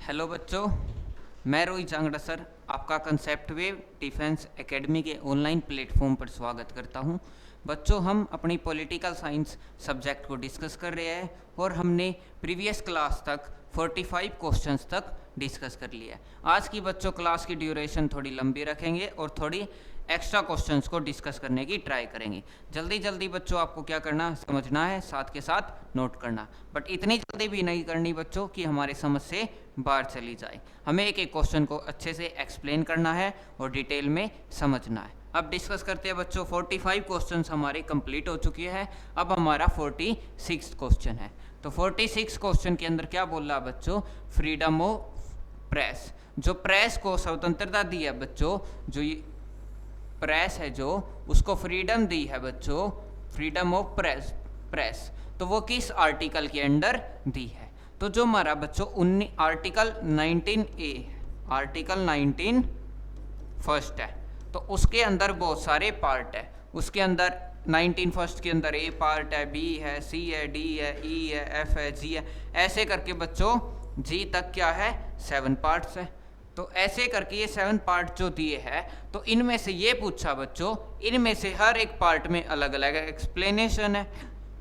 Hello बच्चों, मैं Rohit Jangra sir आपका कंसेप्ट वेव डिफेंस एकेडमी के ऑनलाइन प्लेटफॉर्म पर स्वागत करता हूं। बच्चों, हम अपनी पॉलिटिकल साइंस सब्जेक्ट को डिस्कस कर रहे हैं और हमने प्रीवियस क्लास तक 45 क्वेश्चंस तक डिस्कस कर लिया है। आज की बच्चों क्लास की ड्यूरेशन थोड़ी लंबी रखेंगे और थोड़ी एक्स्ट्रा क्वेश्चंस को डिस्कस करने की ट्राई करेंगे। जल्दी जल्दी बच्चों आपको क्या करना समझना है, साथ के साथ नोट करना, बट इतनी जल्दी भी नहीं करनी बच्चों कि हमारे समझ से बाहर चली जाए। हमें एक एक क्वेश्चन को अच्छे से एक्सप्लेन करना है और डिटेल में समझना है। अब डिस्कस करते हैं बच्चों। 45 क्वेश्चंस हमारे कंप्लीट हो चुके हैं। अब हमारा 46 क्वेश्चन है। तो 46 क्वेश्चन के अंदर क्या बोल रहा है बच्चों? Freedom of press. जो प्रेस को स्वतंत्रता दी है बच्चों, जो ये प्रेस है जो उसको फ्रीडम दी है बच्चों, फ्रीडम ऑफ प्रेस, तो वो किस आर्टिकल के अंडर दी है? तो जो हमारा बच्चों आर्टिकल 19A, आर्टिकल 19 फर्स्ट है, तो उसके अंदर बहुत सारे पार्ट है। उसके अंदर 19 फर्स्ट के अंदर ए पार्ट है, बी है, सी है, डी है, ई है, एफ है, जी है, ऐसे करके बच्चों जी तक क्या है 7 पार्ट्स है। तो ऐसे करके ये 7 पार्ट जो दिए हैं, तो इनमें से ये पूछा बच्चों, इनमें से हर एक पार्ट में अलग अलग एक्सप्लेनेशन है।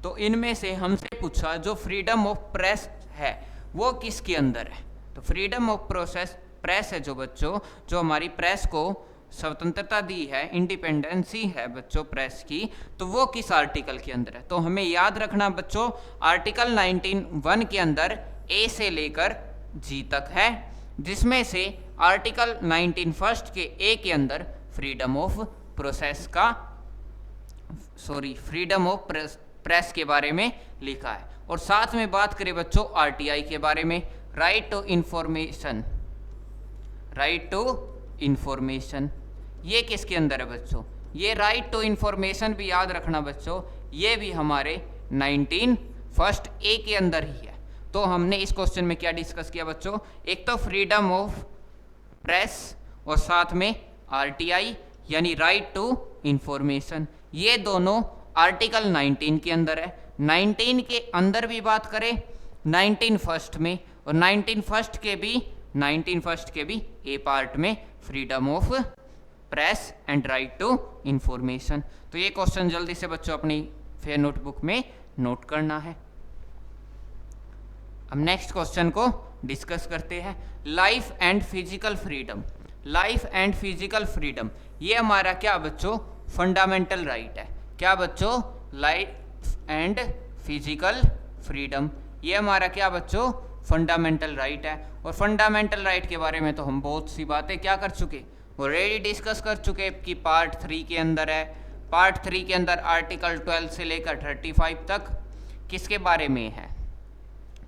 तो इनमें से हमसे पूछा जो फ्रीडम ऑफ प्रेस है वो किसके अंदर है? तो फ्रीडम ऑफ प्रेस है जो बच्चों, जो हमारी प्रेस को स्वतंत्रता दी है, इंडिपेंडेंसी है बच्चों प्रेस की, तो वो किस आर्टिकल के अंदर है? तो हमें याद रखना बच्चों, आर्टिकल 19(1) के अंदर ए से लेकर जी तक है, जिसमें से आर्टिकल 19 फर्स्ट के ए के अंदर फ्रीडम ऑफ प्रेस के बारे में लिखा है। और साथ में बात करें बच्चों आरटीआई के बारे में, राइट टू इंफॉर्मेशन, ये किसके अंदर है बच्चों? ये राइट टू इंफॉर्मेशन भी याद रखना बच्चों, ये भी हमारे 19 फर्स्ट ए के अंदर ही है। तो हमने इस क्वेश्चन में क्या डिस्कस किया बच्चों? एक तो फ्रीडम ऑफ प्रेस और साथ में आरटीआई यानी राइट टू इंफॉर्मेशन, ये दोनों आर्टिकल 19 के अंदर है। 19 के अंदर भी बात करें 19 फर्स्ट में, और 19 फर्स्ट के भी ए पार्ट में freedom of press and right to information. तो ये क्वेश्चन जल्दी से बच्चों अपनी फेयर नोटबुक में नोट करना है। अब नेक्स्ट क्वेश्चन को डिस्कस करते हैं। Life and physical freedom, life and physical freedom, ये हमारा क्या बच्चों? फंडामेंटल राइट है। क्या बच्चों? लाइफ एंड फिजिकल फ्रीडम, ये हमारा क्या बच्चों? फंडामेंटल राइट है। और फंडामेंटल राइट के बारे में तो हम बहुत सी बातें क्या कर चुके, ऑलरेडी डिस्कस कर चुके कि पार्ट 3 के अंदर है। पार्ट 3 के अंदर आर्टिकल 12 से लेकर 35 तक किसके बारे में है?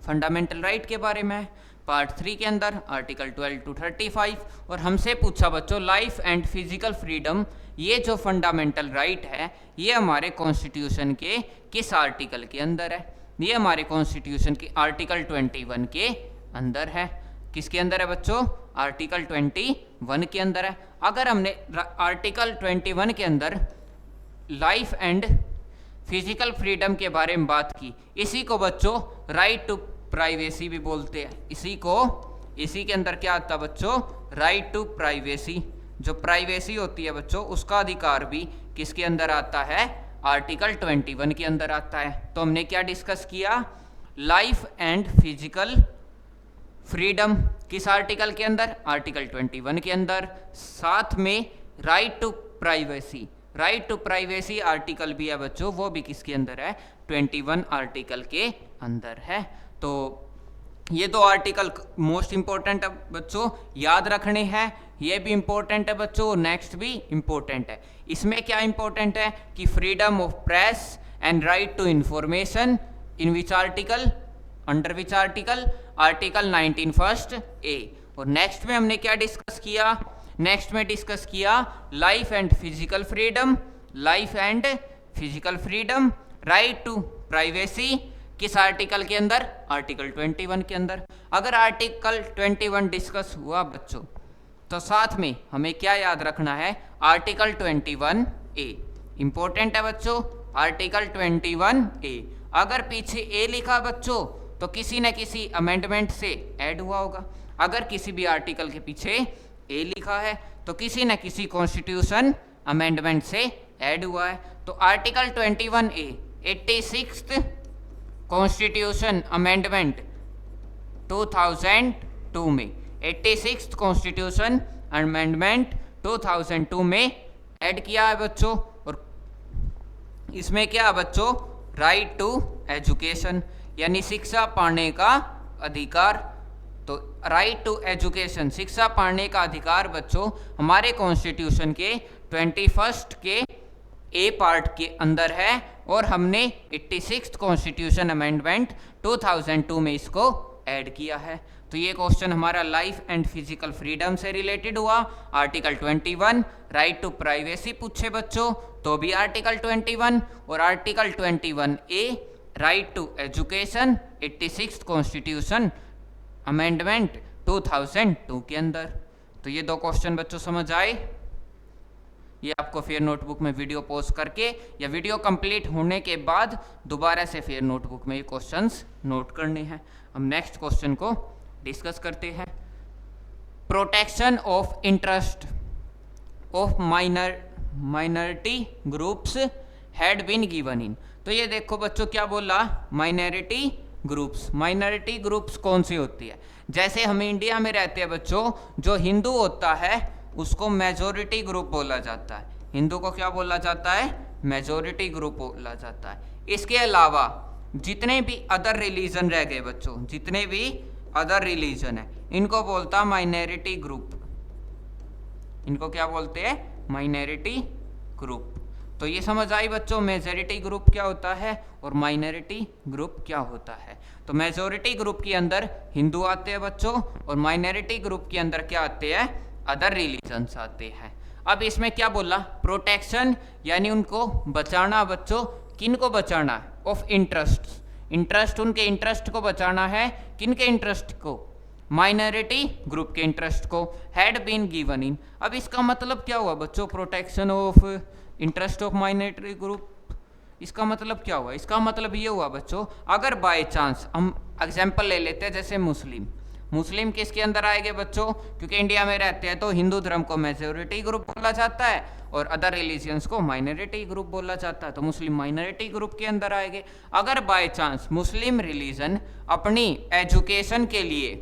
फंडामेंटल राइट के बारे में है। पार्ट 3 के अंदर आर्टिकल 12 to 35। और हमसे पूछा बच्चों लाइफ एंड फिजिकल फ्रीडम, ये जो फंडामेंटल राइट है ये हमारे कॉन्स्टिट्यूशन के किस आर्टिकल के अंदर है? ये हमारे कॉन्स्टिट्यूशन के आर्टिकल 21 के अंदर है। किसके अंदर है बच्चों? आर्टिकल 21 के अंदर है। अगर हमने आर्टिकल 21 के अंदर लाइफ एंड फिजिकल फ्रीडम के बारे में बात की, इसी को बच्चों राइट टू प्राइवेसी भी बोलते हैं। इसी के अंदर क्या आता है बच्चों? Right to privacy. जो प्राइवेसी होती है बच्चों, उसका अधिकार भी किसके अंदर आता है? आर्टिकल 21 के अंदर आता है। तो हमने क्या डिस्कस किया? लाइफ एंड फिजिकल फ्रीडम किस आर्टिकल के अंदर? आर्टिकल 21 के अंदर। साथ में right to privacy, right to privacy article भी है बच्चों, वो भी किसके अंदर है? 21 आर्टिकल के अंदर है। तो ये दो आर्टिकल मोस्ट इंपॉर्टेंट है बच्चों, याद रखने हैं। ये भी इंपॉर्टेंट है बच्चों, नेक्स्ट भी इंपॉर्टेंट है। इसमें क्या इंपॉर्टेंट है कि freedom of press and right to information in which article, under which article? Article 19 first A. और नेक्स्ट में हमने क्या डिस्कस किया? नेक्स्ट में डिस्कस किया life and physical freedom, life and physical freedom, right to privacy किस article के अंदर? आर्टिकल 21 के अंदर। अगर आर्टिकल 21 डिस्कस हुआ बच्चों, तो साथ में हमें क्या याद रखना है? आर्टिकल 21A इंपॉर्टेंट है बच्चों, आर्टिकल 21A। अगर पीछे ए लिखा बच्चों तो किसी न किसी अमेंडमेंट से ऐड हुआ होगा। अगर किसी भी आर्टिकल के पीछे ए लिखा है तो किसी न किसी कॉन्स्टिट्यूशन अमेंडमेंट से ऐड हुआ है। तो article 21A 86th constitution amendment 2002 में 86th कॉन्स्टिट्यूशन अमेंडमेंट 2002 में ऐड किया है बच्चों। और इसमें क्या है बच्चों, राइट टू एजुकेशन यानी शिक्षा पाने का अधिकार। तो राइट टू एजुकेशन शिक्षा पाने का अधिकार बच्चों हमारे कॉन्स्टिट्यूशन के 21st के ए पार्ट के अंदर है और हमने 86th कॉन्स्टिट्यूशन अमेंडमेंट 2002 में इसको ऐड किया है। तो ये क्वेश्चन हमारा लाइफ एंड फिजिकल फ्रीडम से रिलेटेड हुआ। आर्टिकल 21 राइट टू प्राइवेसी पूछे बच्चों तो भी आर्टिकल 21 और article 21A right to education 86th constitution amendment 2002 के अंदर। तो ये दो क्वेश्चन बच्चों समझ आए। ये आपको फिर नोटबुक में वीडियो पॉज करके या वीडियो कंप्लीट होने के बाद दोबारा से फिर नोटबुक में ये क्वेश्चंस नोट करने हैं। हम नेक्स्ट क्वेश्चन को डिस्कस करते हैं। Protection of interest of minority groups had been given in. तो ये देखो बच्चों क्या बोला, माइनॉरिटी ग्रुप्स। माइनॉरिटी ग्रुप्स कौन सी होती है? जैसे हम इंडिया में रहते हैं बच्चों, जो हिंदू होता है उसको मेजॉरिटी ग्रुप बोला जाता है। हिंदू को क्या बोला जाता है? मेजॉरिटी ग्रुप बोला जाता है। इसके अलावा जितने भी अदर रिलीजन रह गए बच्चों, जितने भी अदर रिलीजन है इनको बोलता माइनॉरिटी ग्रुप। इनको क्या बोलते हैं? Minority group. तो ये समझ आई बच्चों मेजॉरिटी ग्रुप क्या होता है और माइनॉरिटी ग्रुप क्या होता है। तो मेजॉरिटी ग्रुप के अंदर हिंदू आते हैं बच्चों और माइनॉरिटी ग्रुप के अंदर क्या आते हैं? अदर रिलीजन्स आते हैं। अब इसमें क्या बोला? प्रोटेक्शन यानी उनको बचाना बच्चों। किन को बचाना है? Of interest. इंटरेस्ट, उनके इंटरेस्ट को बचाना है। किन के इंटरेस्ट को? माइनॉरिटी ग्रुप के इंटरेस्ट को। Had been given in. अब इसका मतलब क्या हुआ बच्चों? Protection of interest of minority group. इसका मतलब क्या हुआ? इसका मतलब ये हुआ बच्चों, अगर बाय चांस हम एग्जाम्पल ले लेते हैं जैसे मुस्लिम किसके अंदर आएंगे बच्चों? क्योंकि इंडिया में रहते हैं तो हिंदू धर्म को मेजॉरिटी ग्रुप बोला जाता है और अदर रिलीजियंस को माइनॉरिटी ग्रुप बोला जाता है। तो मुस्लिम माइनॉरिटी ग्रुप के अंदर आएंगे। अगर बाय चांस मुस्लिम रिलीजन अपनी एजुकेशन के लिए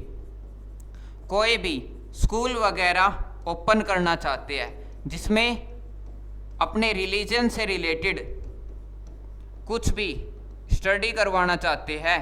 कोई भी स्कूल वगैरह ओपन करना चाहते हैं जिसमें अपने रिलीजन से रिलेटेड कुछ भी स्टडी करवाना चाहते हैं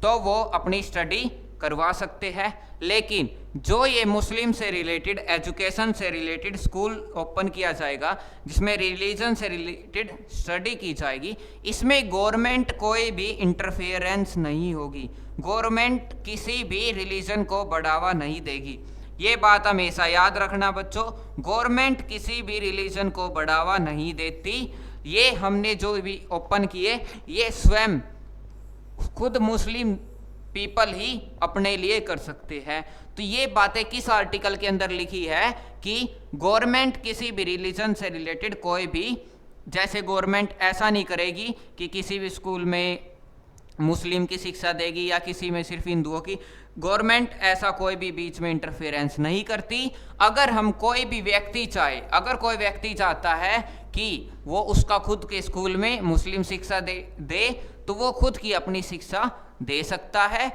तो वो अपनी स्टडी करवा सकते हैं। लेकिन जो ये मुस्लिम से रिलेटेड एजुकेशन से रिलेटेड स्कूल ओपन किया जाएगा जिसमें रिलीजन से रिलेटेड स्टडी की जाएगी, इसमें गवर्नमेंट कोई भी इंटरफेरेंस नहीं होगी। गवर्नमेंट किसी भी रिलीजन को बढ़ावा नहीं देगी। ये बात हमेशा याद रखना बच्चों, गवर्नमेंट किसी भी रिलीजन को बढ़ावा नहीं देती। ये हमने जो भी ओपन किए ये स्वयं खुद मुस्लिम पीपल ही अपने लिए कर सकते हैं। तो ये बातें किस आर्टिकल के अंदर लिखी है कि गवर्नमेंट किसी भी रिलीजन से रिलेटेड कोई भी, जैसे गवर्नमेंट ऐसा नहीं करेगी कि किसी भी स्कूल में मुस्लिम की शिक्षा देगी या किसी में सिर्फ हिंदुओं की। गवर्नमेंट ऐसा कोई भी बीच में इंटरफेरेंस नहीं करती। अगर हम कोई भी व्यक्ति चाहे, अगर कोई व्यक्ति चाहता है कि वो उसका खुद के स्कूल में मुस्लिम शिक्षा दे तो वो खुद की अपनी शिक्षा दे सकता है।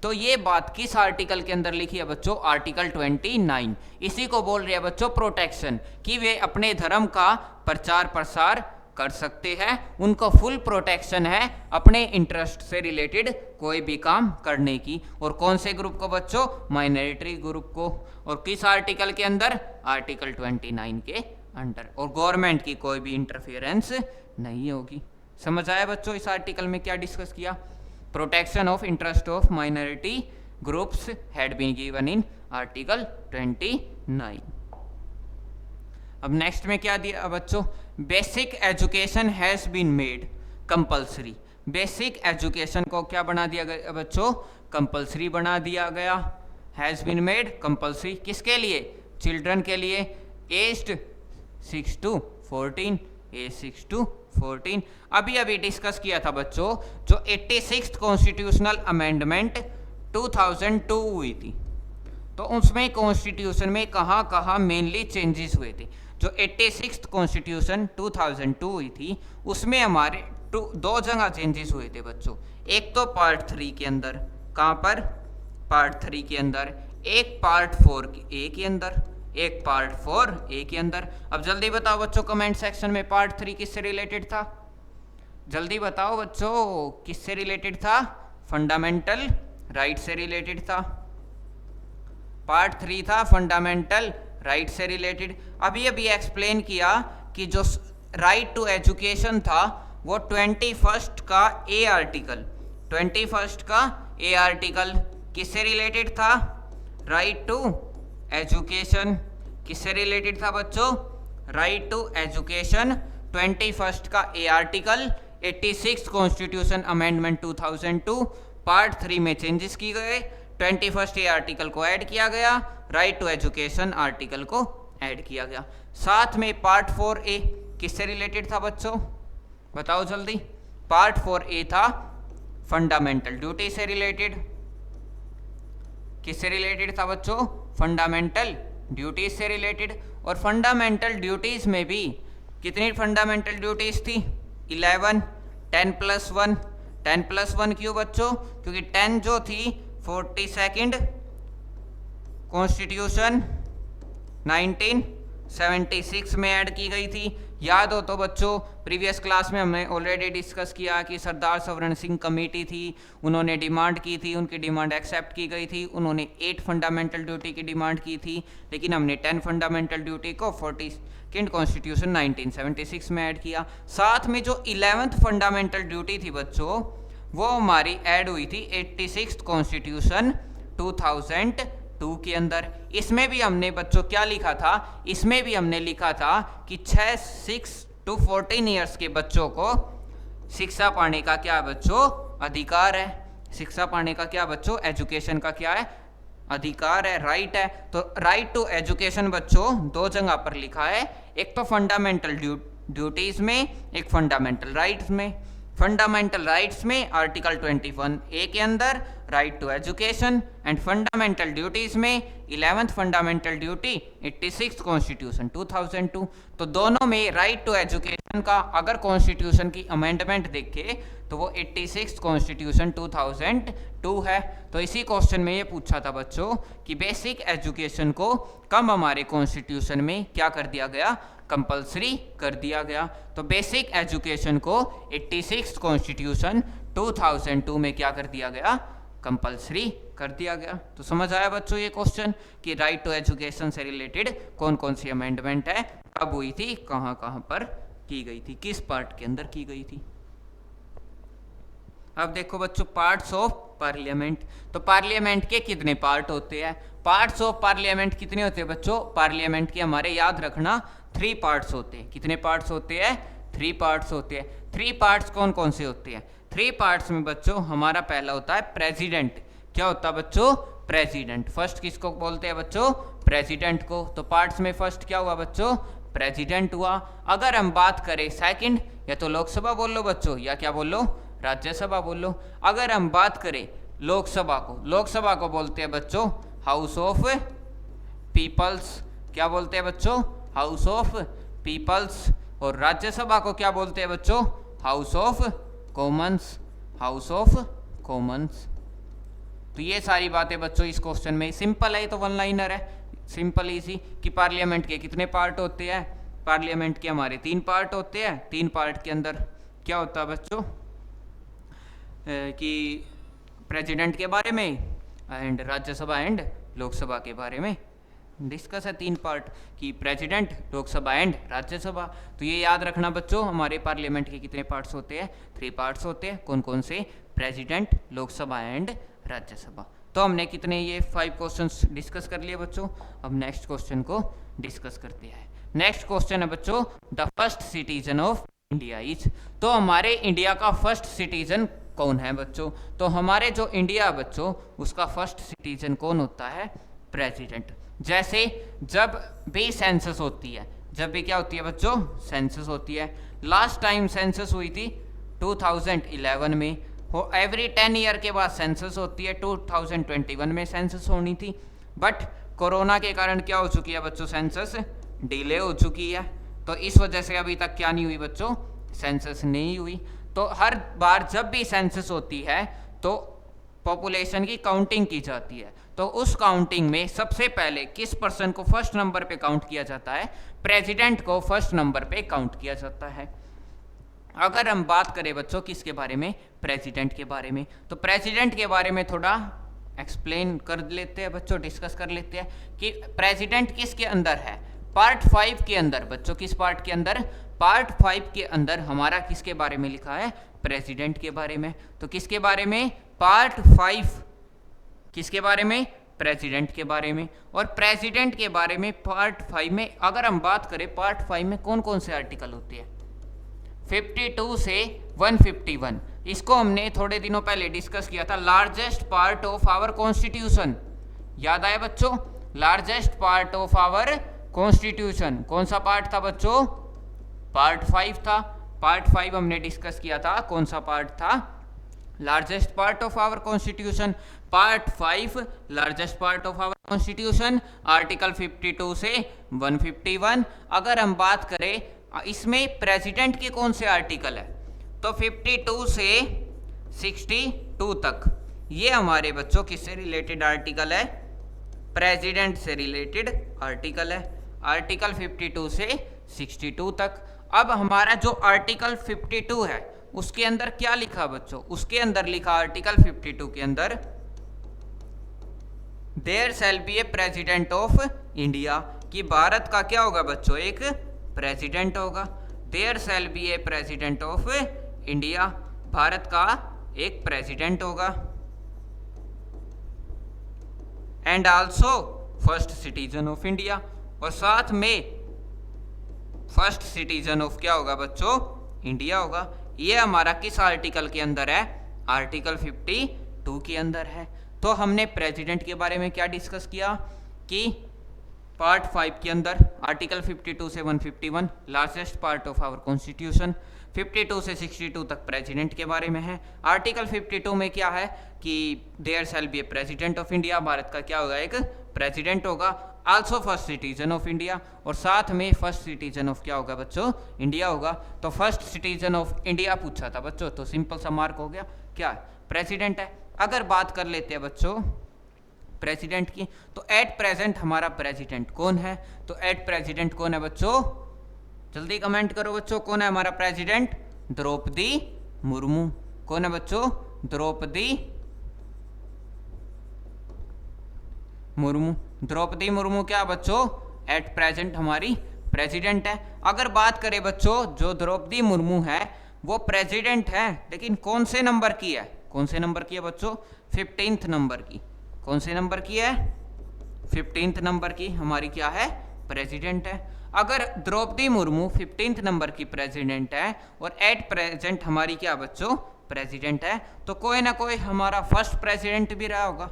तो ये बात किस आर्टिकल के अंदर लिखी है बच्चों? आर्टिकल 29। इसी को बोल रहे हैं बच्चों प्रोटेक्शन, कि वे अपने धर्म का प्रचार प्रसार कर सकते हैं। उनको फुल प्रोटेक्शन है अपने इंटरेस्ट से रिलेटेड कोई भी काम करने की। और कौन से ग्रुप को बच्चों? माइनॉरिटी ग्रुप को। और किस आर्टिकल के अंदर? आर्टिकल 29 के अंडर। और गवर्नमेंट की कोई भी इंटरफेरेंस नहीं होगी। समझ आया बच्चों इस आर्टिकल में क्या डिस्कस किया? Protection of interest of minority groups had been given in article 29। अब नेक्स्ट में क्या दिया बच्चों? Basic education has been made compulsory. Basic education को क्या बना दिया गया बच्चों? कंपल्सरी बना दिया गया। हैज बीन मेड कंपल्सरी किसके लिए? चिल्ड्रन के लिए एज्ड 6 to 14। एज 6 to 14 अभी डिस्कस किया था बच्चों, जो 86th कॉन्स्टिट्यूशनल अमेंडमेंट 2002 हुई थी। तो उसमें कॉन्स्टिट्यूशन में कहाँ कहाँ मेनली चेंजेस हुए थे। जो 86th कॉन्स्टिट्यूशन 2002 हुई थी उसमें हमारे दो जगह चेंजेस हुए थे बच्चों। एक तो पार्ट 3 के अंदर, कहाँ पर, पार्ट 3 के अंदर, एक पार्ट 4 ए के अंदर, एक पार्ट 4 ए के अंदर। अब जल्दी बताओ बच्चों कमेंट सेक्शन में पार्ट 3 किससे रिलेटेड था, जल्दी बताओ बच्चों किससे रिलेटेड था, फंडामेंटल राइट से रिलेटेड था। पार्ट 3 था फंडामेंटल राइट से रिलेटेड। अभी अभी एक्सप्लेन किया कि जो राइट टू एजुकेशन था वो 21st का ए आर्टिकल, 21st का ए आर्टिकल किससे रिलेटेड था, राइट टू एजुकेशन किससे रिलेटेड था बच्चों, राइट टू एजुकेशन 21st का ए आर्टिकल। 86 कॉन्स्टिट्यूशन अमेंडमेंट 2002 पार्ट 3 में चेंजेस की गए, 21st ए आर्टिकल को ऐड किया गया, राइट टू एजुकेशन आर्टिकल को ऐड किया गया। साथ में पार्ट 4 ए किससे रिलेटेड था बच्चों, बताओ जल्दी। पार्ट 4 ए था फंडामेंटल ड्यूटी से रिलेटेड, किससे रिलेटेड था बच्चों, फंडामेंटल ड्यूटीज से रिलेटेड। और फंडामेंटल ड्यूटीज में भी कितनी फंडामेंटल ड्यूटीज थी, 11, 10+1, 10+1 क्यों बच्चों, क्योंकि 10 जो थी 42nd कॉन्स्टिट्यूशन 1976 में ऐड की गई थी। याद हो तो बच्चों प्रीवियस क्लास में हमने ऑलरेडी डिस्कस किया कि सरदार सवर्ण सिंह कमेटी थी, उन्होंने डिमांड की थी, उनकी डिमांड एक्सेप्ट की गई थी, उन्होंने 8 फंडामेंटल ड्यूटी की डिमांड की थी, लेकिन हमने 10 फंडामेंटल ड्यूटी को 42nd कॉन्स्टिट्यूशन 1976 में ऐड किया। साथ में जो 11th फंडामेंटल ड्यूटी थी बच्चों वो हमारी ऐड हुई थी 86th कॉन्स्टिट्यूशन 2002 के अंदर। इसमें भी हमने बच्चों क्या लिखा था, इसमें भी हमने लिखा था कि 6 to 14 ईयर्स के बच्चों को शिक्षा पाने का क्या बच्चों अधिकार है, शिक्षा पाने का क्या बच्चों, एजुकेशन का क्या है, अधिकार है, राइट है। तो राइट टू एजुकेशन बच्चों दो जगह पर लिखा है, एक तो फंडामेंटल ड्यूटीज में, एक फंडामेंटल राइट्स में। फंडामेंटल राइट्स में आर्टिकल 21 ए के अंदर right to education, and fundamental duties में 11th फंडामेंटल ड्यूटी 86 कॉन्स्टिट्यूशन 2002। तो दोनों में राइट टू एजुकेशन का अगर कॉन्स्टिट्यूशन की अमेंडमेंट देखे तो वो 86 कॉन्स्टिट्यूशन 2002 है। तो इसी क्वेश्चन में ये पूछा था बच्चों कि बेसिक एजुकेशन को कब हमारे कॉन्स्टिट्यूशन में क्या कर दिया गया, कंपल्सरी कर दिया गया। तो बेसिक एजुकेशन को 86 कॉन्स्टिट्यूशन 2002 में क्या कर दिया गया, कंपल्सरी कर दिया गया। तो समझ आया बच्चों ये क्वेश्चन कि राइट टू एजुकेशन से रिलेटेड कौन कौन सी अमेंडमेंट है, कब हुई थी, कहां कहां पर की गई थी, किस पार्ट के अंदर की गई थी। अब देखो बच्चों पार्ट्स ऑफ पार्लियामेंट। तो पार्लियामेंट के कितने पार्ट होते हैं, पार्ट्स ऑफ पार्लियामेंट कितने होते हैं बच्चों, पार्लियामेंट के हमारे याद रखना 3 पार्ट्स होते हैं। कितने पार्ट्स होते हैं, 3 पार्ट्स होते हैं। 3 पार्ट्स कौन कौन से होते हैं, 3 पार्ट्स में बच्चों हमारा पहला होता है प्रेसिडेंट। क्या होता है बच्चों, प्रेसिडेंट। फर्स्ट किसको बोलते हैं बच्चों, प्रेसिडेंट को। तो पार्ट्स में फर्स्ट क्या हुआ बच्चों, प्रेसिडेंट हुआ। अगर हम बात करें सेकंड, या तो लोकसभा बोल लो बच्चों, या क्या बोल लो, राज्यसभा बोल लो। अगर हम बात करें लोकसभा को, लोकसभा को बोलते हैं बच्चों हाउस ऑफ पीपल्स। क्या बोलते हैं बच्चों, हाउस ऑफ पीपल्स। और राज्यसभा को क्या बोलते हैं बच्चों, house of Commons, house of Commons. तो ये सारी बातें बच्चों इस क्वेश्चन में सिंपल है, तो वन लाइनर है, सिंपल इजी कि पार्लियामेंट के कितने पार्ट होते हैं, पार्लियामेंट के हमारे 3 पार्ट होते हैं। 3 पार्ट के अंदर क्या होता है बच्चों कि प्रेसिडेंट के बारे में एंड राज्यसभा एंड लोकसभा के बारे में डिस्कस है। 3 पार्ट कि प्रेसिडेंट, लोकसभा एंड राज्यसभा। तो ये याद रखना बच्चों हमारे पार्लियामेंट के कितने पार्ट्स होते हैं, 3 पार्ट्स होते हैं। कौन कौन से, प्रेसिडेंट, लोकसभा एंड राज्यसभा। तो हमने कितने ये 5 क्वेश्चंस डिस्कस कर लिए बच्चों। अब नेक्स्ट क्वेश्चन को डिस्कस करते हैं। नेक्स्ट क्वेश्चन है बच्चों the first citizen of India is. तो हमारे इंडिया का फर्स्ट सिटीजन कौन है बच्चों, तो हमारे जो इंडिया बच्चों उसका फर्स्ट सिटीजन कौन होता है, प्रेसिडेंट। जैसे जब भी सेंसस होती है, जब भी क्या होती है बच्चों, सेंसस होती है। लास्ट टाइम सेंसस हुई थी 2011 में। हो एवरी 10 ईयर के बाद सेंसस होती है, 2021 में सेंसस होनी थी। बट कोरोना के कारण क्या हो चुकी है बच्चों, सेंसस डिले हो चुकी है, तो इस वजह से अभी तक क्या नहीं हुई बच्चों, सेंसस नहीं हुई। तो हर बार जब भी सेंसस होती है तो पॉपुलेशन की काउंटिंग की जाती है, तो उस काउंटिंग में सबसे पहले किस पर्सन को फर्स्ट नंबर पे काउंट किया जाता है, प्रेसिडेंट को फर्स्ट नंबर पे काउंट किया जाता है। अगर हम बात करें बच्चों किसके बारे में, प्रेसिडेंट के बारे में, तो प्रेसिडेंट के बारे में थोड़ा एक्सप्लेन कर लेते हैं बच्चों, डिस्कस कर लेते हैं कि प्रेसिडेंट किसके अंदर है। पार्ट 5 के अंदर बच्चों, किस पार्ट के अंदर, पार्ट 5 के अंदर हमारा किसके बारे में लिखा है, प्रेसिडेंट के बारे में। तो किसके बारे में, पार्ट 5 किसके बारे में, प्रेसिडेंट के बारे में। और प्रेसिडेंट के बारे में पार्ट 5 में अगर हम बात करें, पार्ट 5 में कौन कौन से आर्टिकल होते हैं, 52 से 151। इसको हमने थोड़े दिनों पहले डिस्कस किया था, largest part of our constitution, याद आया बच्चों, largest part of our constitution कौन सा पार्ट था बच्चों, पार्ट 5 था। पार्ट 5 हमने डिस्कस किया था, कौन सा पार्ट था, largest part of our constitution. Part 5 largest part of our constitution, article 52 से 151। अगर हम बात करें इसमें प्रेसिडेंट के कौन से आर्टिकल है, तो 52 से 62 तक ये हमारे बच्चों किससे रिलेटेड आर्टिकल है, प्रेसिडेंट से रिलेटेड आर्टिकल है, आर्टिकल 52 से 62 तक। अब हमारा जो आर्टिकल 52 है उसके अंदर क्या लिखा बच्चों, उसके अंदर लिखा आर्टिकल 52 के अंदर, there shall be a president of India, कि भारत का क्या होगा बच्चों, एक प्रेसिडेंट होगा। There shall be a president of India, Bharat का एक प्रेसिडेंट होगा। And also first citizen of India, और साथ में फर्स्ट सिटीजन ऑफ क्या होगा बच्चों, इंडिया होगा। ये हमारा किस आर्टिकल के अंदर है, आर्टिकल 52 के अंदर है। तो हमने प्रेसिडेंट के बारे में क्या डिस्कस किया कि पार्ट 5 के अंदर आर्टिकल 52 से 151 largest part of our constitution, 52 से 62 तक प्रेसिडेंट के बारे में है। आर्टिकल 52 में क्या है कि there shall be a president of India, Bharat का क्या होगा, एक प्रेसिडेंट होगा। Also first citizen of India, और साथ में फर्स्ट सिटीजन ऑफ क्या होगा बच्चों, इंडिया होगा। तो फर्स्ट सिटीजन ऑफ इंडिया पूछा था बच्चों, तो सिंपल सा मार्क हो गया, क्या प्रेसिडेंट है। अगर बात कर लेते हैं बच्चों प्रेसिडेंट की, तो एट प्रेजेंट हमारा प्रेसिडेंट कौन है, तो एट प्रेसिडेंट कौन है बच्चों, जल्दी कमेंट करो बच्चों, कौन है हमारा प्रेसिडेंट, द्रौपदी मुर्मू। कौन है बच्चों, द्रौपदी मुर्मू। द्रौपदी मुर्मू क्या बच्चों, एट प्रेजेंट हमारी प्रेसिडेंट है। अगर बात करें बच्चों, जो द्रौपदी मुर्मू है वो प्रेसिडेंट है, लेकिन कौन से नंबर की है, कौन से नंबर की है बच्चों, 15th नंबर की। कौन से नंबर की है, 15th नंबर की हमारी क्या है, प्रेसिडेंट है। अगर द्रौपदी मुर्मू 15th नंबर की प्रेसिडेंट है और एट प्रेजेंट हमारी क्या बच्चों, प्रेसिडेंट है, तो कोई ना कोई हमारा फर्स्ट प्रेसिडेंट भी रहा होगा,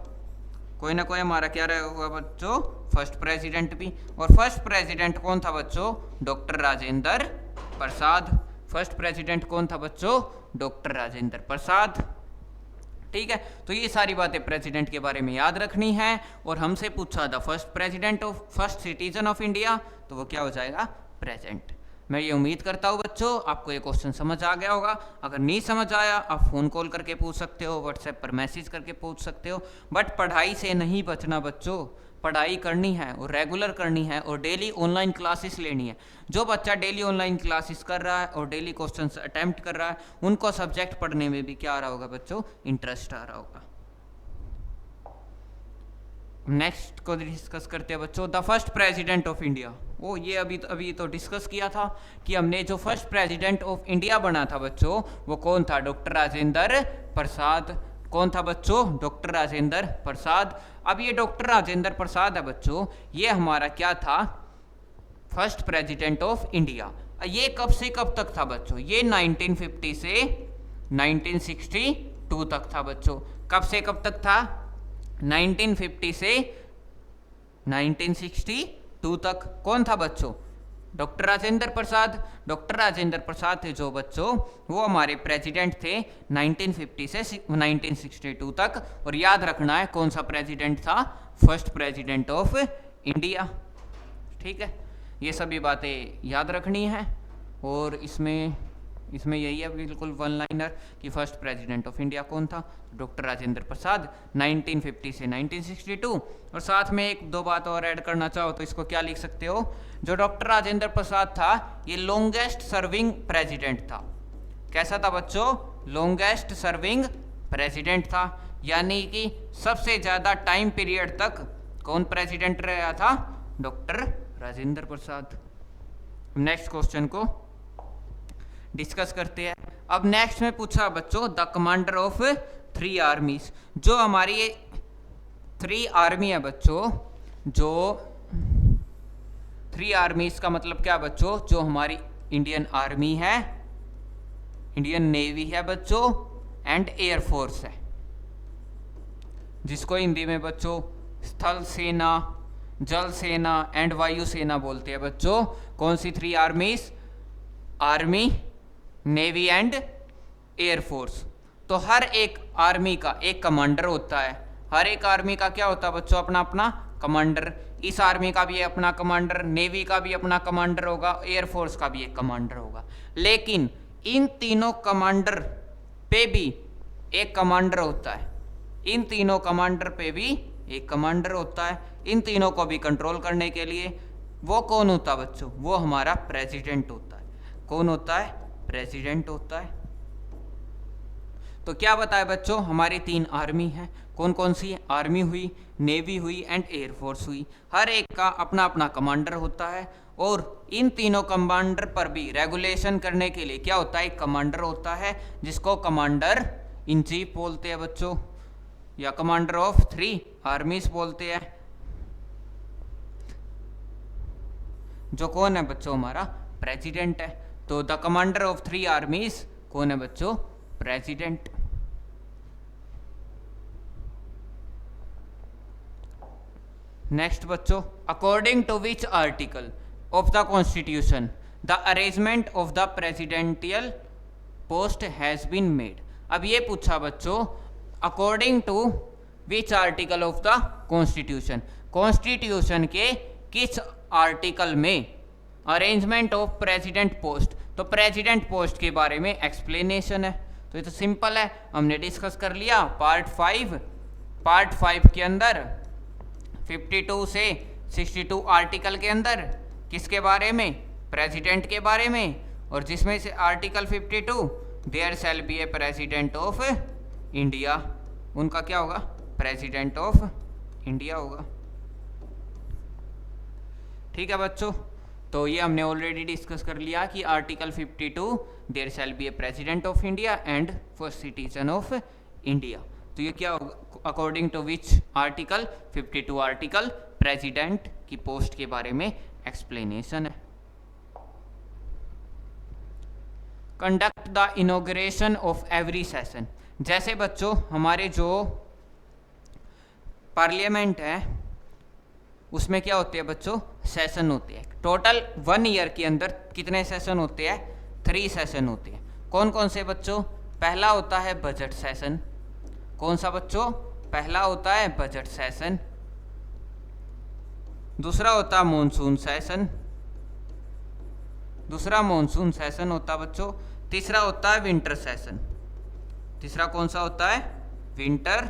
कोई ना कोई हमारा क्या रहा होगा बच्चों, फर्स्ट प्रेसिडेंट भी। और फर्स्ट प्रेसिडेंट कौन था बच्चों, doctor Rajendra Prasad. First president कौन था बच्चों, डॉक्टर राजेंद्र प्रसाद। ठीक है, तो ये सारी बातें प्रेसिडेंट के बारे में याद रखनी है। और हमसे पूछा था first president of, first citizen of India, तो वो क्या हो जाएगा, प्रेजेंट। मैं ये उम्मीद करता हूँ बच्चों आपको ये क्वेश्चन समझ आ गया होगा। अगर नहीं समझ आया आप फ़ोन कॉल करके पूछ सकते हो, व्हाट्सएप पर मैसेज करके पूछ सकते हो। बट पढ़ाई से नहीं बचना बच्चों, पढ़ाई करनी है और रेगुलर करनी है और डेली ऑनलाइन क्लासेस लेनी है। जो बच्चा डेली ऑनलाइन क्लासेस कर रहा है और डेली क्वेश्चंस अटेम्प्ट कर रहा है, उनको सब्जेक्ट पढ़ने में भी क्या आ रहा होगा बच्चों, इंटरेस्ट आ रहा होगा। नेक्स्ट को डिस्कस करते हैं बच्चों, the first president of India. वो ये अभी तो डिस्कस किया था कि हमने जो फर्स्ट प्रेसिडेंट ऑफ इंडिया बना था बच्चों, वो कौन था, डॉक्टर राजेंद्र प्रसाद। कौन था बच्चों, डॉक्टर राजेंद्र प्रसाद। अब ये डॉक्टर राजेंद्र प्रसाद है बच्चों, ये हमारा क्या था, फर्स्ट प्रेसिडेंट ऑफ इंडिया। ये कब से कब तक था बच्चों, ये 1950 से 1962 तक था बच्चों। कब से कब तक था, 1950 से 1962 तक। कौन था बच्चों, डॉक्टर राजेंद्र प्रसाद। डॉक्टर राजेंद्र प्रसाद थे जो बच्चों, वो हमारे प्रेसिडेंट थे 1950 से 1962 तक। और याद रखना है कौन सा प्रेसिडेंट था, फर्स्ट प्रेसिडेंट ऑफ इंडिया। ठीक है, ये सभी बातें याद रखनी है। और इसमें यही है बिल्कुल वन लाइनर कि फर्स्ट प्रेसिडेंट ऑफ इंडिया कौन था, डॉक्टर राजेंद्र प्रसाद 1950 से 1962। और साथ में एक दो बात और ऐड करना चाहो तो इसको क्या लिख सकते हो, जो डॉक्टर राजेंद्र प्रसाद था ये लॉन्गेस्ट सर्विंग प्रेसिडेंट था। कैसा था बच्चों, लॉन्गेस्ट सर्विंग प्रेसिडेंट था, यानी कि सबसे ज़्यादा टाइम पीरियड तक कौन प्रेसिडेंट रहा था, doctor Rajendra Prasad. Next question को डिस्कस करते हैं। अब नेक्स्ट में पूछा बच्चों द कमांडर ऑफ 3 आर्मीज, जो हमारी 3 आर्मी है बच्चों, जो 3 आर्मीज का मतलब क्या बच्चों, जो हमारी इंडियन आर्मी है, इंडियन नेवी है बच्चों, एंड एयरफोर्स है, जिसको हिंदी में बच्चों स्थल सेना, जल सेना एंड वायु सेना बोलते हैं बच्चों। कौन सी 3 आर्मीज, आर्मी, नेवी एंड एयरफोर्स। तो हर एक आर्मी का एक कमांडर होता है, हर एक आर्मी का क्या होता है बच्चों, अपना अपना कमांडर। इस आर्मी का भी अपना कमांडर, नेवी का भी अपना कमांडर होगा, एयरफोर्स का भी एक कमांडर होगा। लेकिन इन तीनों कमांडर पे भी एक कमांडर होता है, इन तीनों कमांडर पे भी एक कमांडर होता है। इन तीनों को भी कंट्रोल करने के लिए वो कौन होता है बच्चों, वो हमारा प्रेसिडेंट होता है। कौन होता है, प्रेसिडेंट होता है। तो क्या बताए बच्चों, हमारी 3 आर्मी है, कौन कौन सी, आर्मी हुई, नेवी हुई एंड एयरफोर्स हुई। हर एक का अपना अपना कमांडर होता है, और इन तीनों कमांडर पर भी रेगुलेशन करने के लिए क्या होता है, एक कमांडर होता है, जिसको कमांडर इन चीफ बोलते हैं बच्चों, या कमांडर ऑफ 3 आर्मीज बोलते हैं। जो कौन है बच्चों, हमारा प्रेसिडेंट है। तो द कमांडर ऑफ 3 आर्मीज कौन है बच्चों, प्रेसिडेंट। नेक्स्ट बच्चों, according to which article of the constitution the arrangement of the presidential post has been made. अब ये पूछा बच्चों, according to which article of the constitution, constitution के किस आर्टिकल में अरेंजमेंट ऑफ प्रेसिडेंट पोस्ट। तो president post के बारे में एक्सप्लेनेशन है, तो ये तो सिंपल है, हमने डिस्कस कर लिया पार्ट 5 के अंदर 52 से 62 आर्टिकल के अंदर किसके बारे में, प्रेसिडेंट के बारे में। और जिसमें से article 52 there shall be a president of India, उनका क्या होगा, प्रेसिडेंट ऑफ इंडिया होगा। ठीक है बच्चों, तो ये हमने ऑलरेडी डिस्कस कर लिया कि article 52 there shall be a president of India and first citizen of India. तो ये क्या होगा, according to which article, 52 article president की पोस्ट के बारे में एक्सप्लेनेशन है। Conduct the inauguration of every session, जैसे बच्चों हमारे जो पार्लियामेंट है उसमें क्या होते हैं बच्चों, सेशन होते हैं। टोटल 1 ईयर के अंदर कितने सेशन होते हैं, 3 सेशन होते हैं। कौन कौन से बच्चों, पहला होता है बजट सेशन। कौन सा बच्चों, पहला होता है बजट सेशन। दूसरा होता है मॉनसून सेशन, दूसरा मॉनसून सेशन होता है बच्चों। तीसरा होता है विंटर सेशन, तीसरा कौन सा होता है, विंटर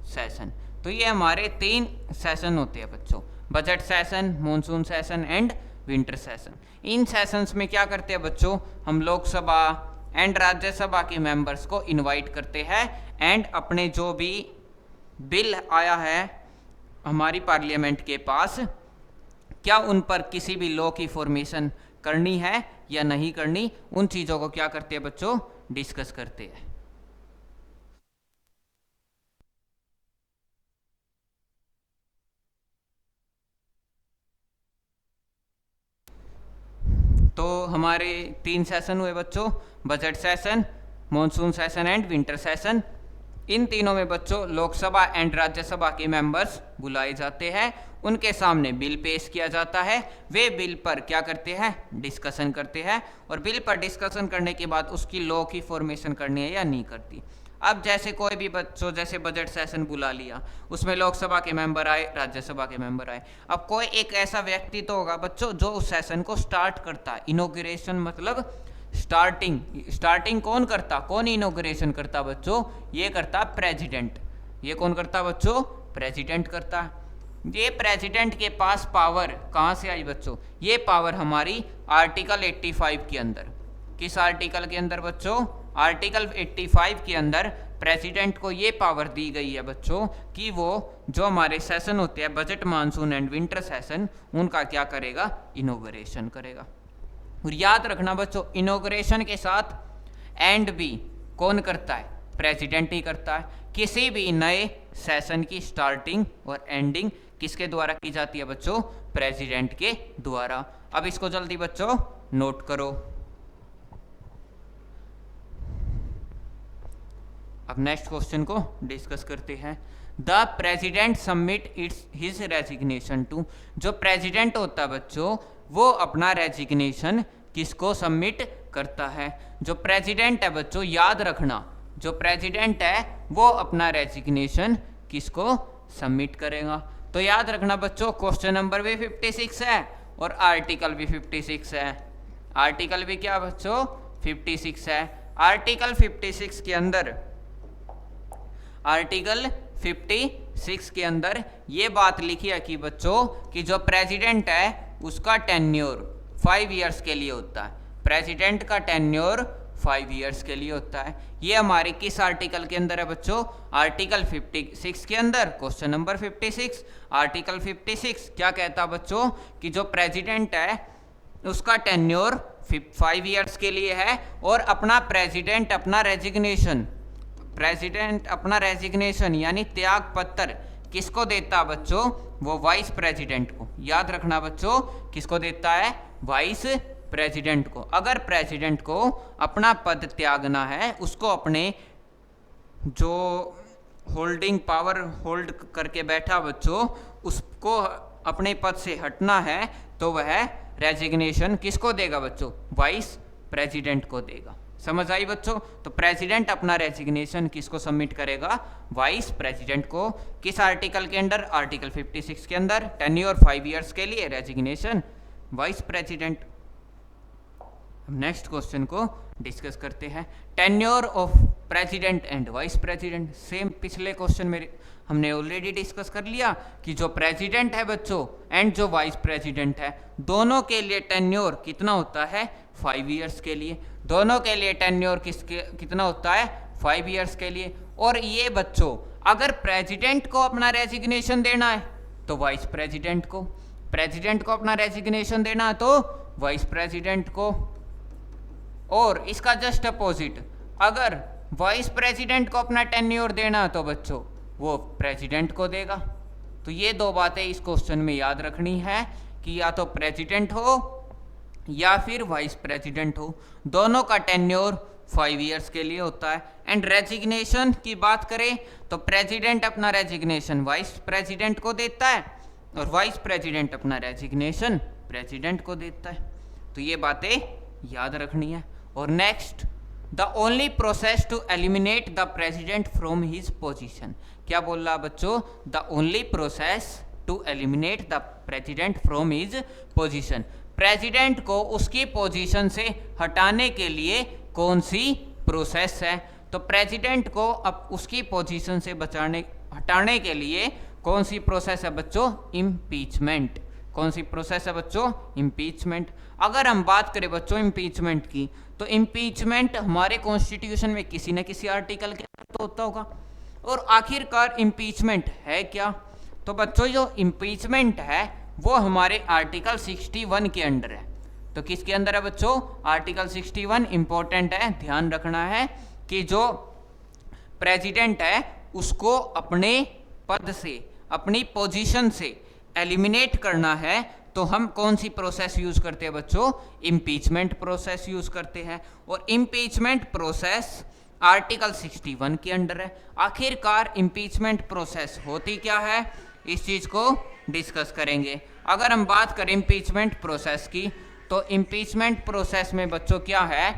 सेशन। तो ये हमारे 3 सेशन होते हैं बच्चों, budget session, monsoon session and winter session. In sessions में क्या करते हैं बच्चों, हम लोकसभा एंड राज्यसभा के मेंबर्स को इनवाइट करते हैं एंड अपने जो भी बिल आया है हमारी पार्लियामेंट के पास, क्या उन पर किसी भी लॉ की फॉर्मेशन करनी है या नहीं करनी, उन चीज़ों को क्या करते हैं बच्चों, डिस्कस करते हैं। तो हमारे 3 सेशन हुए बच्चों, budget session, monsoon session and winter session. इन तीनों में बच्चों लोकसभा एंड राज्यसभा के मेंबर्स बुलाए जाते हैं, उनके सामने बिल पेश किया जाता है, वे बिल पर क्या करते हैं, डिस्कशन करते हैं, और बिल पर डिस्कशन करने के बाद उसकी लॉ की फॉर्मेशन करनी है या नहीं करती। अब जैसे कोई भी बच्चों जैसे बजट सेशन बुला लिया, उसमें लोकसभा के मेंबर आए, राज्यसभा के मेंबर आए, अब कोई एक ऐसा व्यक्ति तो होगा बच्चों जो उस सेशन को स्टार्ट करता है। इनॉग्रेशन मतलब स्टार्टिंग कौन करता, कौन इनॉग्रेशन करता बच्चों, ये करता प्रेसिडेंट। ये कौन करता बच्चों, प्रेसिडेंट करता है। ये प्रेसिडेंट के पास पावर कहाँ से आई बच्चों, ये पावर हमारी आर्टिकल 85 के अंदर। किस आर्टिकल के अंदर बच्चों, आर्टिकल 85 के अंदर प्रेसिडेंट को ये पावर दी गई है बच्चों कि वो जो हमारे सेशन होते हैं budget, monsoon and winter session, उनका क्या करेगा, इनॉग्रेशन करेगा। और याद रखना बच्चों, इनॉग्रेशन के साथ एंड भी कौन करता है, प्रेसिडेंट ही करता है। किसी भी नए सेशन की स्टार्टिंग और एंडिंग किसके द्वारा की जाती है बच्चों, प्रेसिडेंट के द्वारा। अब इसको जल्दी बच्चों नोट करो। अब नेक्स्ट क्वेश्चन को डिस्कस करते हैं। The president submit its his resignation to, जो प्रेसिडेंट होता है बच्चों वो अपना रेजिग्नेशन किसको सबमिट करता है। जो प्रेसिडेंट है बच्चों, याद रखना, जो प्रेसिडेंट है वो अपना रेजिग्नेशन किसको सबमिट करेगा। तो याद रखना बच्चों, क्वेश्चन नंबर भी 56 है और आर्टिकल भी 56 है। आर्टिकल भी क्या बच्चों, 56 है। आर्टिकल 56 के अंदर, आर्टिकल 56 के अंदर ये बात लिखी है कि बच्चों कि जो प्रेसिडेंट है उसका टेन्योर 5 ईयर्स के लिए होता है। प्रेसिडेंट का टेन्योर 5 ईयर्स के लिए होता है। ये हमारे किस आर्टिकल के अंदर है बच्चों, आर्टिकल 56 के अंदर। क्वेश्चन नंबर 56, आर्टिकल 56 क्या कहता है बच्चों कि जो प्रेसिडेंट है उसका टेन्योर 5 ईयर्स के लिए है और अपना प्रेसिडेंट अपना रेजिग्नेशन, प्रेसिडेंट अपना रेजिग्नेशन यानी त्याग पत्र किसको देता है बच्चों, वो वाइस प्रेसिडेंट को। याद रखना बच्चों, किसको देता है, वाइस प्रेसिडेंट को। अगर प्रेसिडेंट को अपना पद त्यागना है, उसको अपने जो होल्डिंग पावर होल्ड करके बैठा बच्चों, उसको अपने पद से हटना है तो वह रेजिग्नेशन किसको देगा बच्चों, वाइस प्रेसिडेंट को देगा। समझ आई बच्चों। तो प्रेसिडेंट अपना रेजिग्नेशन किसको सबमिट करेगा, वाइस प्रेसिडेंट को। किस आर्टिकल के अंदर, आर्टिकल 56 के अंदर। टेन्योर 5 ईयर्स के लिए, resignation vice president. Next question को डिस्कस करते हैं। Tenure of president and vice president, same पिछले क्वेश्चन में हमने ऑलरेडी डिस्कस कर लिया कि जो प्रेसिडेंट है बच्चों एंड जो वाइस प्रेसिडेंट है, दोनों के लिए टेन्योर कितना होता है, 5 ईयर्स के लिए। दोनों के लिए टेन्योर कितना होता है, 5 ईयर्स के लिए। और ये बच्चों अगर प्रेसिडेंट को अपना रेजिग्नेशन देना है तो वाइस प्रेसिडेंट को, प्रेसिडेंट को अपना रेजिग्नेशन देना है तो वाइस प्रेसिडेंट को। और इसका जस्ट अपोजिट, अगर वाइस प्रेसिडेंट को अपना टेन्योर देना तो बच्चों वो प्रेसिडेंट को देगा। तो ये दो बातें इस क्वेश्चन में याद रखनी है कि या तो प्रेसिडेंट हो या फिर वाइस प्रेसिडेंट हो, दोनों का टेन्योर 5 ईयर्स के लिए होता है। एंड रेजिग्नेशन की बात करें तो प्रेसिडेंट अपना रेजिग्नेशन वाइस प्रेसिडेंट को देता है और वाइस प्रेसिडेंट अपना रेजिग्नेशन प्रेसिडेंट को देता है। तो ये बातें याद रखनी है। और next, the only process to eliminate the president from his position, क्या बोल रहा बच्चों, the only process to eliminate the president from his position, president को उसकी पोजीशन से हटाने के लिए कौन सी प्रोसेस है। तो प्रेसिडेंट को अब उसकी पोजीशन से हटाने के लिए कौन सी प्रोसेस है बच्चों, इम्पीचमेंट। कौन सी प्रोसेस है बच्चों, इम्पीचमेंट। अगर हम बात करें बच्चों इम्पीचमेंट की, तो इम्पीचमेंट हमारे कॉन्स्टिट्यूशन में किसी न किसी आर्टिकल के अंदर तो होता होगा। और आखिरकार इम्पीचमेंट है क्या, तो बच्चों जो इम्पीचमेंट है वो हमारे आर्टिकल 61 के अंडर है। तो किसके अंदर है बच्चों, आर्टिकल 61। इंपॉर्टेंट है, ध्यान रखना है कि जो प्रेसिडेंट है उसको अपने पद से, अपनी पोजीशन से एलिमिनेट करना है तो हम कौन सी प्रोसेस यूज करते हैं बच्चों, इम्पीचमेंट प्रोसेस यूज करते हैं। और इम्पीचमेंट प्रोसेस आर्टिकल 61 के अंडर है। आखिरकार इम्पीचमेंट प्रोसेस होती क्या है, इस चीज को डिस्कस करेंगे। अगर हम बात करें इम्पीचमेंट प्रोसेस की, तो इम्पीचमेंट प्रोसेस में बच्चों क्या है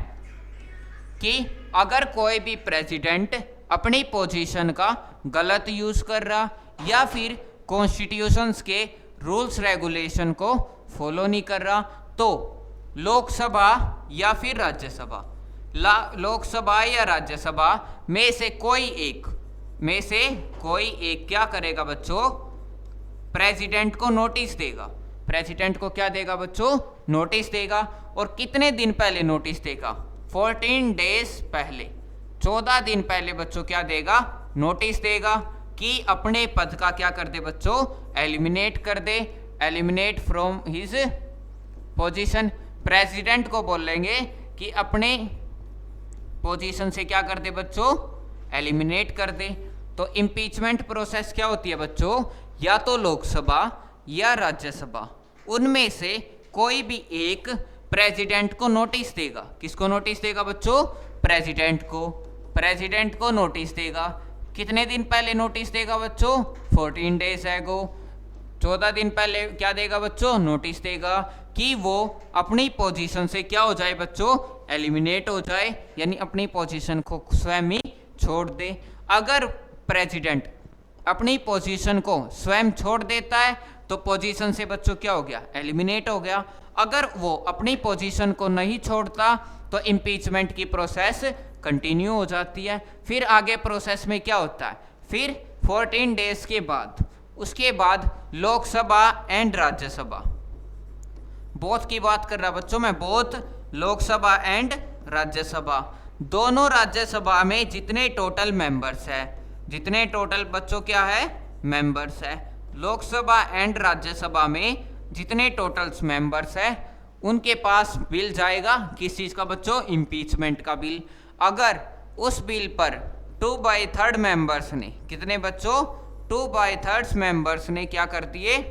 कि अगर कोई भी प्रेसिडेंट अपनी पोजीशन का गलत यूज कर रहा या फिर कॉन्स्टिट्यूशंस के रूल्स रेगुलेशन को फॉलो नहीं कर रहा, तो लोकसभा या फिर राज्यसभा, लोकसभा या राज्यसभा में से कोई एक क्या करेगा बच्चों, प्रेसिडेंट को नोटिस देगा। प्रेसिडेंट को क्या देगा बच्चों, नोटिस देगा। और कितने दिन पहले नोटिस देगा, 14 डेज पहले, 14 दिन पहले बच्चों क्या देगा, नोटिस देगा कि अपने पद का क्या कर दे बच्चों, एलिमिनेट कर दे, eliminate from his position. President को बोलेंगे कि अपने पोजीशन से क्या कर दे बच्चों, एलिमिनेट कर दे। तो इम्पीचमेंट प्रोसेस क्या होती है बच्चों, या तो लोकसभा या राज्यसभा, उनमें से कोई भी एक प्रेसिडेंट को नोटिस देगा। किसको नोटिस देगा बच्चों, प्रेसिडेंट को। प्रेसिडेंट को नोटिस देगा। कितने दिन पहले नोटिस देगा बच्चों, 14 डेज एगो। 14 दिन पहले क्या देगा बच्चों, नोटिस देगा कि वो अपनी पोजीशन से क्या हो जाए बच्चों, एलिमिनेट हो जाए, यानी अपनी पोजीशन को स्वयं ही छोड़ दे। अगर प्रेसिडेंट अपनी पोजीशन को स्वयं छोड़ देता है तो पोजीशन से बच्चों क्या हो गया, एलिमिनेट हो गया। अगर वो अपनी पोजीशन को नहीं छोड़ता तो इम्पीचमेंट की प्रोसेस कंटिन्यू हो जाती है। फिर आगे प्रोसेस में क्या होता है, फिर 14 डेज के बाद, उसके बाद लोकसभा एंड राज्यसभा, बोथ की बात कर रहा बच्चों मैं, बोथ लोकसभा एंड राज्यसभा, दोनों राज्यसभा में जितने टोटल मेंबर्स है, जितने टोटल बच्चों क्या है, मेंबर्स है, लोकसभा एंड राज्यसभा में जितने टोटल्स मेंबर्स है, उनके पास बिल जाएगा किस चीज़ का बच्चों, इम्पीचमेंट का बिल। अगर उस बिल पर 2/3 मेंबर्स ने, कितने बच्चों, 2/3 मेंबर्स ने क्या कर दिए,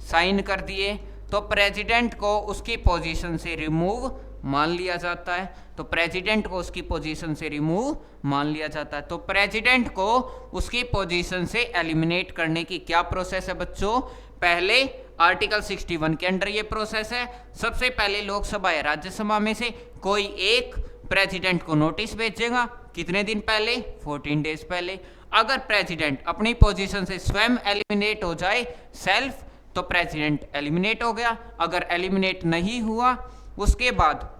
साइन कर दिए, तो प्रेसिडेंट को उसकी पोजीशन से रिमूव मान लिया जाता है। तो प्रेसिडेंट को उसकी पोजीशन से रिमूव मान लिया जाता है। तो प्रेसिडेंट को उसकी पोजीशन से एलिमिनेट करने की क्या प्रोसेस है बच्चों, पहले आर्टिकल 61 के अंडर ये प्रोसेस है। सबसे पहले लोकसभा या राज्यसभा में से कोई एक प्रेसिडेंट को नोटिस भेजेगा, कितने दिन पहले, 14 डेज पहले। अगर प्रेसिडेंट अपनी पोजीशन से स्वयं एलिमिनेट हो जाए, सेल्फ, तो प्रेसिडेंट एलिमिनेट हो गया। अगर एलिमिनेट नहीं हुआ, उसके बाद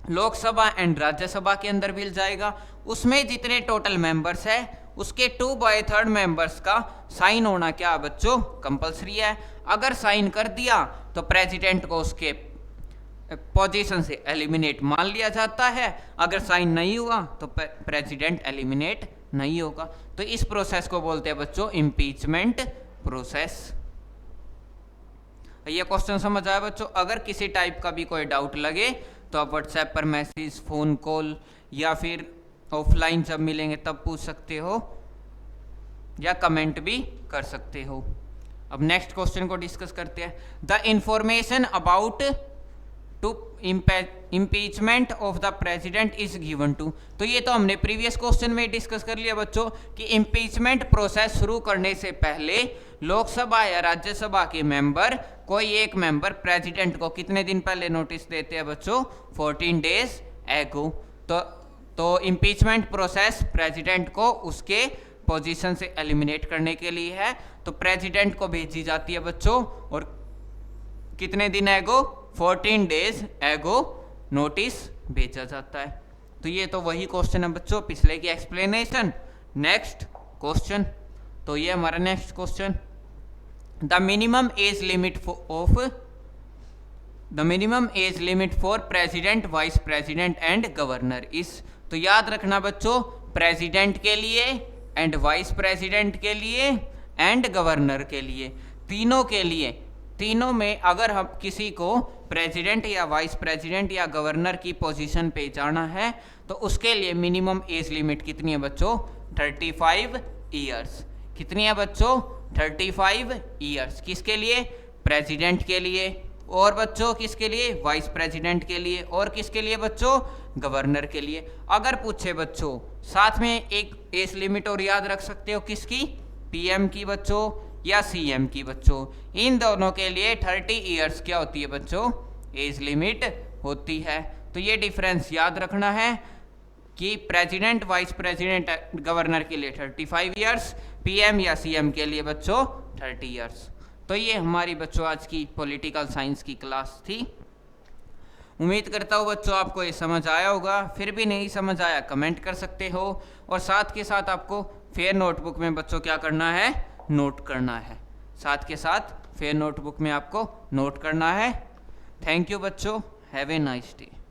लोकसभा एंड राज्यसभा के अंदर बिल जाएगा, उसमें जितने टोटल मेंबर्स है उसके 2/3 मेंबर्स का साइन होना क्या बच्चों, कंपलसरी है। अगर साइन कर दिया तो प्रेसिडेंट को उसके पोजीशन से एलिमिनेट मान लिया जाता है। अगर साइन नहीं हुआ तो प्रेसिडेंट एलिमिनेट नहीं होगा। तो इस प्रोसेस को बोलते हैं बच्चों इम्पीचमेंट प्रोसेस। ये क्वेश्चन समझ आया बच्चों। अगर किसी टाइप का भी कोई डाउट लगे तो आप व्हाट्सएप पर मैसेज, फ़ोन कॉल या फिर ऑफलाइन जब मिलेंगे तब पूछ सकते हो, या कमेंट भी कर सकते हो। अब नेक्स्ट क्वेश्चन को डिस्कस करते हैं। The information about to impeachment of the president is given to. तो ये तो हमने प्रीवियस क्वेश्चन में डिस्कस कर लिया बच्चों कि इम्पीचमेंट प्रोसेस शुरू करने से पहले लोकसभा या राज्यसभा के मेंबर, कोई एक मेंबर प्रेसिडेंट को कितने दिन पहले नोटिस देते हैं बच्चों, 14 डेज एगो। तो इम्पीचमेंट प्रोसेस प्रेसिडेंट को उसके पोजीशन से एलिमिनेट करने के लिए है। तो प्रेसिडेंट को भेजी जाती है बच्चों, और कितने दिन एगो, 14 डेज एगो नोटिस भेजा जाता है। तो ये तो वही क्वेश्चन है बच्चों, पिछले की एक्सप्लेनेशन। नेक्स्ट क्वेश्चन, तो ये हमारा next question, the minimum age limit for president, vice president and governor इस। तो याद रखना बच्चों, प्रेसिडेंट के लिए एंड वाइस प्रेसिडेंट के लिए एंड गवर्नर के लिए, तीनों के लिए, तीनों में अगर हम किसी को प्रेसिडेंट या वाइस प्रेसिडेंट या गवर्नर की पोजीशन पे जाना है तो उसके लिए मिनिमम एज लिमिट कितनी है बच्चों, 35 ईयर्स। कितनी है बच्चों, 35 ईयर्स। किसके लिए, प्रेसिडेंट के लिए, और बच्चों किसके लिए, वाइस प्रेसिडेंट के लिए, और किसके लिए बच्चों, गवर्नर के लिए। अगर पूछे बच्चों साथ में एक एज लिमिट और याद रख सकते हो, किसकी, पीएम की बच्चों या सीएम की बच्चों, इन दोनों के लिए 30 ईयर्स क्या होती है बच्चों, एज लिमिट होती है। तो ये डिफरेंस याद रखना है। कि प्रेसिडेंट वाइस प्रेसिडेंट गवर्नर के लिए 35 ईयर्स, पीएम या सीएम के लिए बच्चों 30 ईयर्स। तो ये हमारी बच्चों आज की पॉलिटिकल साइंस की क्लास थी। उम्मीद करता हूँ बच्चों आपको ये समझ आया होगा। फिर भी नहीं समझ आया कमेंट कर सकते हो, और साथ के साथ आपको फेयर नोटबुक में बच्चों क्या करना है, नोट करना है। साथ के साथ फेयर नोटबुक में आपको नोट करना है। थैंक यू बच्चों, हैव ए नाइस डे।